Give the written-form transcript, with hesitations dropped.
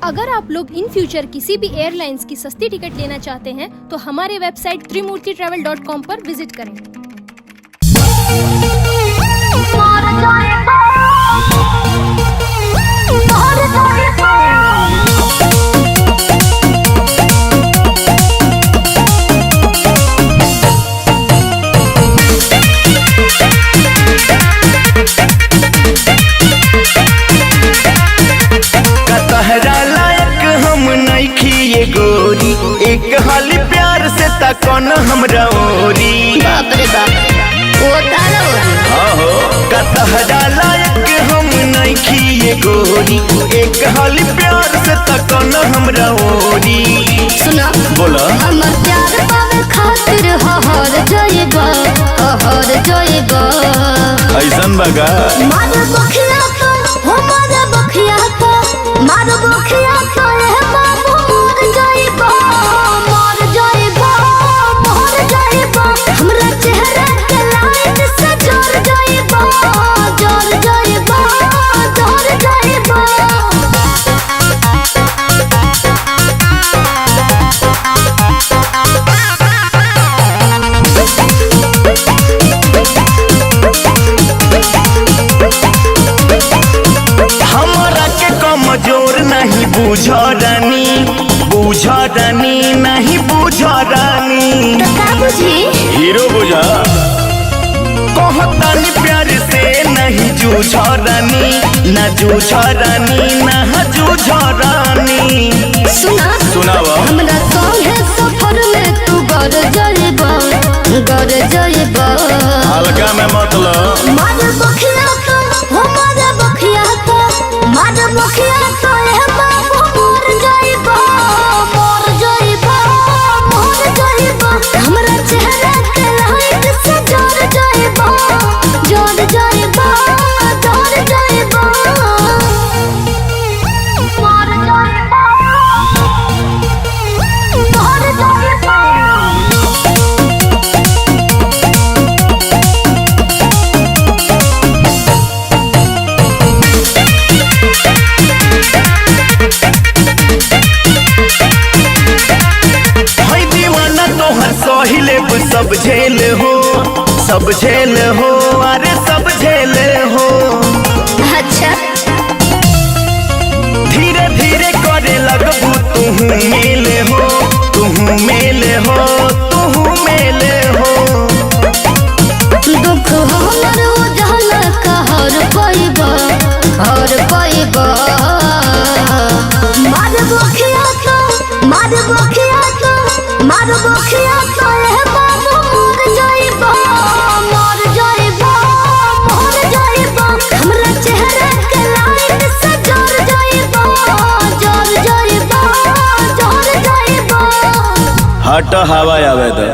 अगर आप लोग इन फ्यूचर किसी भी एयरलाइंस की सस्ती टिकट लेना चाहते हैं तो हमारे वेबसाइट त्रिमूर्तिtravel.com पर विजिट करें। गोरी एक हाली प्यार से तकन हमरा ओरी। बाप रे बाप वो तारा हो कतहरा लायक हम नहीं खिए गोरी एक हाली प्यार से तकन हमरा ओरी। सुना बोला हमर प्यार पावे खातिर हहर जाएगा ऐसन बगा मार बखिया तो हो मार बखिया तो मार बखिया तो ए बाबू मर जाएगा हमरा चेहरा के लाइट से जोर जाएगा हमरा के कमजोर नहीं बुझ रानी नहीं बुझ रानी तो का बुझी हीरो बुझा कहतानी प्यार से नहीं जूझ रानी न जूझ रानी न जूझ रानी। सुनावा हमरा संगे सफर में तू गर जाएगा हल्का में मतलब मार बखिया तो हो मार बखिया तो ए बाबू मर जाएगा हमरा चेहरा के लाइट से जोर जाएगा सब झेल हो अरे सब झेल हो। अच्छा धीरे धीरे करे लगबू तुहू मेले हो दुख हमर उजल कहर पैबा मार बखिया तो ए बाबू मर जाएगा हमरा चेहरा के लाइट से जोर जाएगा हट हवा आवे दे।